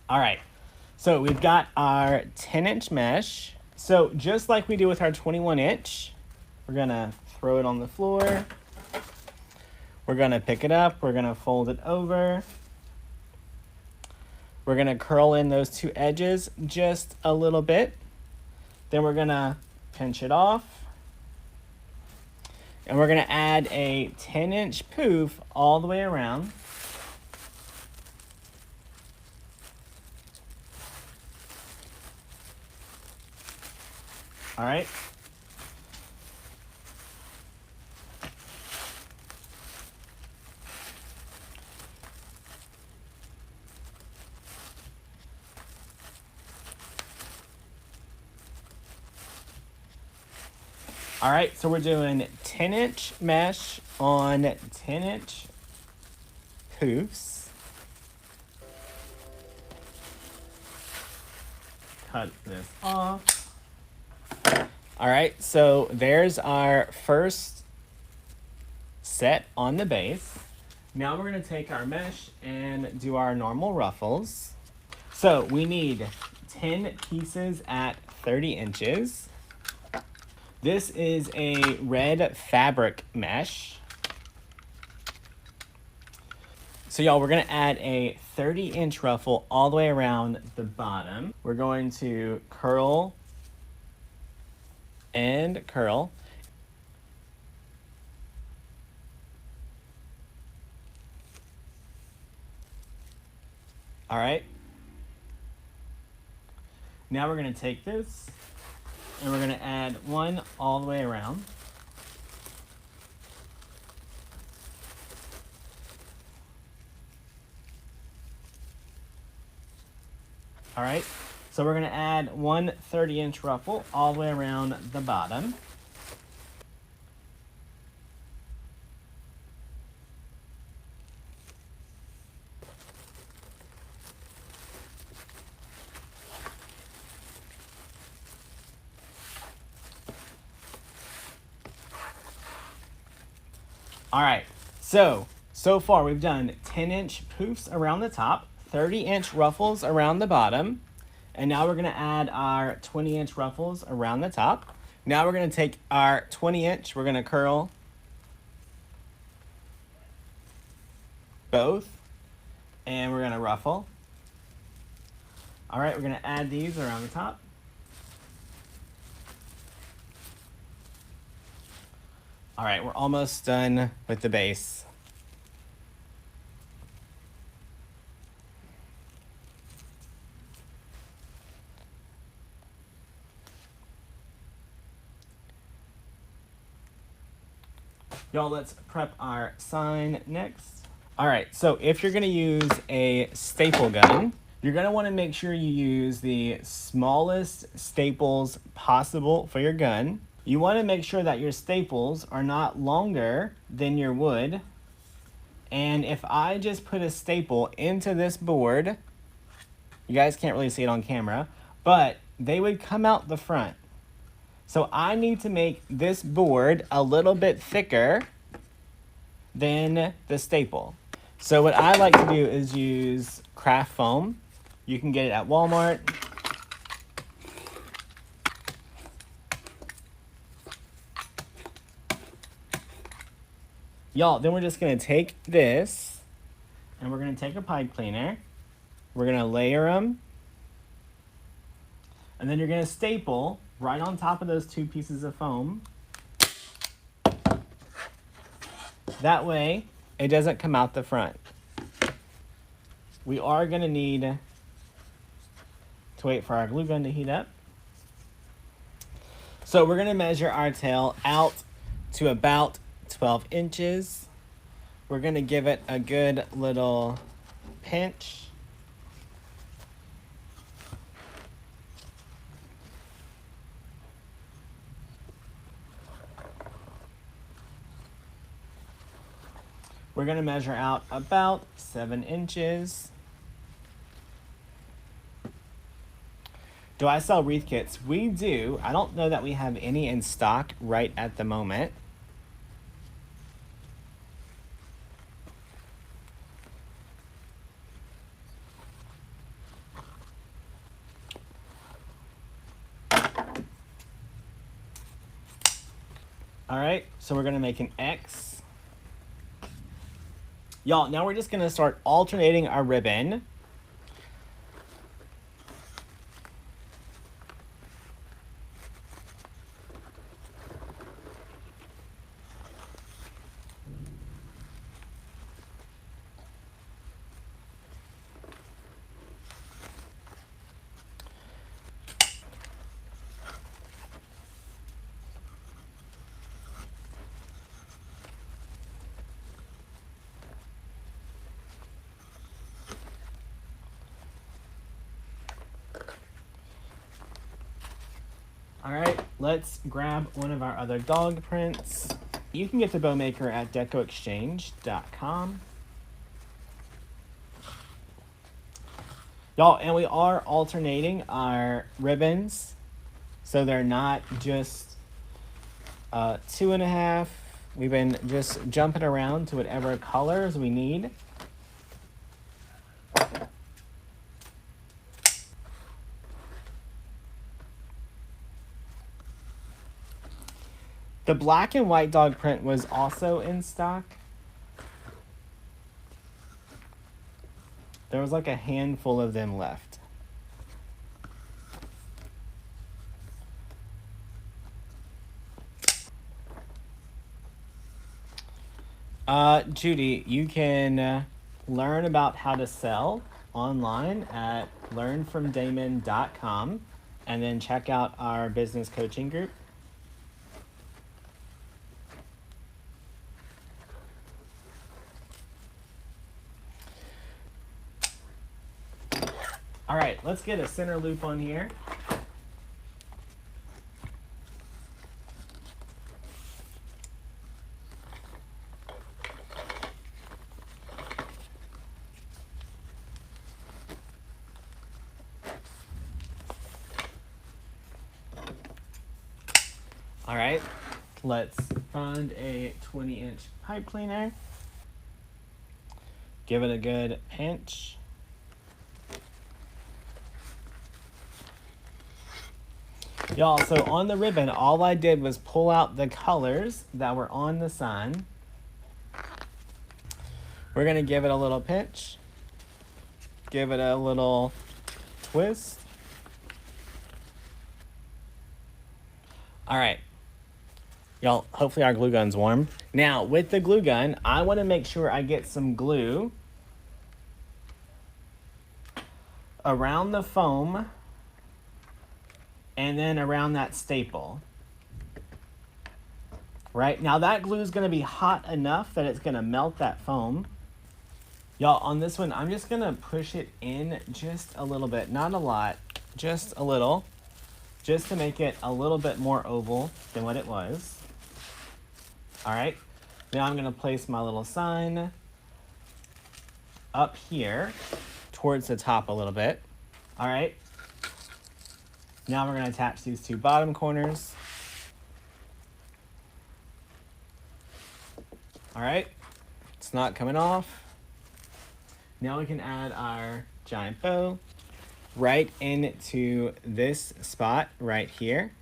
All right, so we've got our 10-inch mesh. So just like we do with our 21-inch, we're gonna throw it on the floor. We're gonna pick it up, we're gonna fold it over. We're gonna curl in those two edges just a little bit. Then we're gonna pinch it off. And we're gonna add a 10-inch poof all the way around. All right. All right, so we're doing 10-inch mesh on 10-inch poofs. Cut this off. All right, so there's our first set on the base. Now we're gonna take our mesh and do our normal ruffles. So we need 10 pieces at 30 inches. This is a red fabric mesh. So y'all, we're gonna add a 30-inch ruffle all the way around the bottom. We're going to curl and curl. All right. Now we're gonna take this and we're gonna add one all the way around. All right, so we're gonna add one 30-inch ruffle all the way around the bottom. All right, so far we've done 10-inch poofs around the top, 30-inch ruffles around the bottom, and now we're gonna add our 20-inch ruffles around the top. Now we're gonna take our 20-inch, we're gonna curl both, and we're gonna ruffle. All right, we're gonna add these around the top. All right, we're almost done with the base. Y'all, let's prep our sign next. All right, so if you're gonna use a staple gun, you're gonna wanna make sure you use the smallest staples possible for your gun. You wanna make sure that your staples are not longer than your wood. And if I just put a staple into this board, you guys can't really see it on camera, but they would come out the front. So I need to make this board a little bit thicker than the staple. So what I like to do is use craft foam. You can get it at Walmart. Y'all, then we're just gonna take this and we're gonna take a pipe cleaner. We're gonna layer them. And then you're gonna staple right on top of those two pieces of foam. That way, it doesn't come out the front. We are gonna need to wait for our glue gun to heat up. So we're gonna measure our tail out to about 12 inches. We're gonna give it a good little pinch. We're gonna measure out about 7 inches. Do I sell wreath kits? We do. I don't know that we have any in stock right at the moment. All right, so we're gonna make an X. Y'all, now we're just gonna start alternating our ribbon. All right, let's grab one of our other dog prints. You can get the bow maker at decoexchange.com. Y'all, and we are alternating our ribbons so they're not just 2.5. We've been just jumping around to whatever colors we need. The black and white dog print was also in stock. There was like a handful of them left. Judy, you can learn about how to sell online at learnfromdamon.com and then check out our business coaching group. All right, let's get a center loop on here. All right, let's find a 20-inch pipe cleaner. Give it a good pinch. Y'all, so on the ribbon, all I did was pull out the colors that were on the sign. We're gonna give it a little pinch. Give it a little twist. All right. Y'all, hopefully our glue gun's warm. Now, with the glue gun, I want to make sure I get some glue around the foam and then around that staple. Right? Now, that glue is going to be hot enough that it's going to melt that foam. Y'all, on this one, I'm just going to push it in just a little bit. Not a lot, just a little. Just to make it a little bit more oval than what it was. All right, now I'm gonna place my little sign up here towards the top a little bit. All right, now we're gonna attach these two bottom corners. All right, it's not coming off. Now we can add our giant bow right into this spot right here.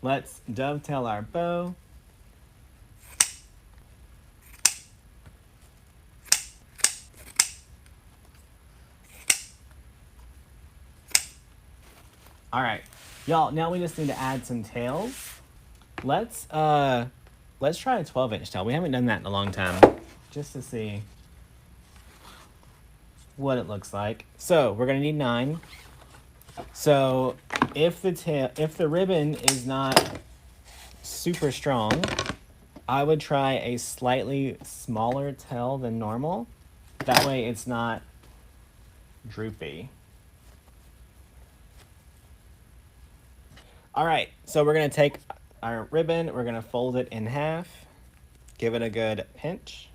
Let's dovetail our bow. All right, y'all, now we just need to add some tails. Let's try a 12-inch tail. We haven't done that in a long time, just to see what it looks like. So we're gonna need 9. So if the ribbon is not super strong, I would try a slightly smaller tail than normal. That way it's not droopy. All right, so we're gonna take our ribbon, we're gonna fold it in half, give it a good pinch.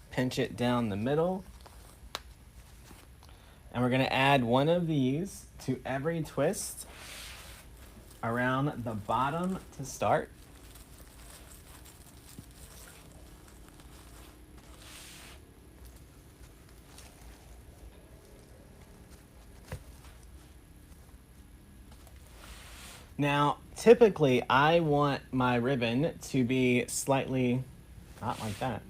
Pinch it down the middle. And we're gonna add one of these to every twist around the bottom to start. Now, typically I want my ribbon to be slightly, not like that,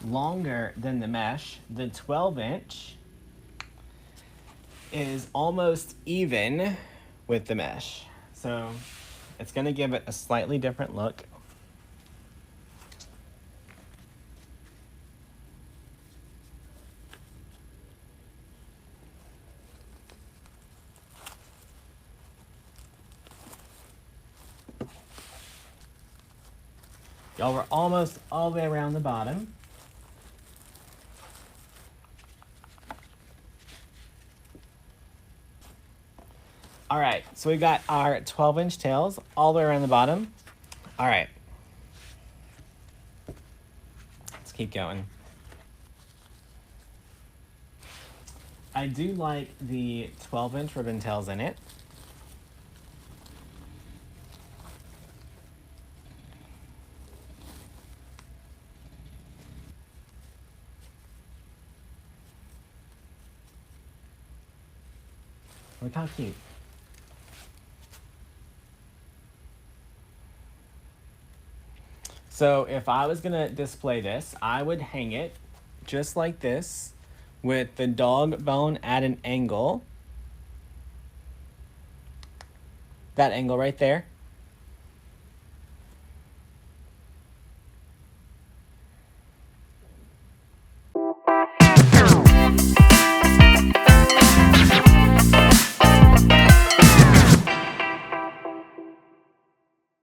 longer than the mesh. The 12-inch is almost even with the mesh. So it's gonna give it a slightly different look. Y'all, we're almost all the way around the bottom. All right, so we got our 12-inch tails all the way around the bottom. All right, let's keep going. I do like the 12-inch ribbon tails in it. Look how cute. So if I was gonna display this, I would hang it just like this with the dog bone at an angle. That angle right there.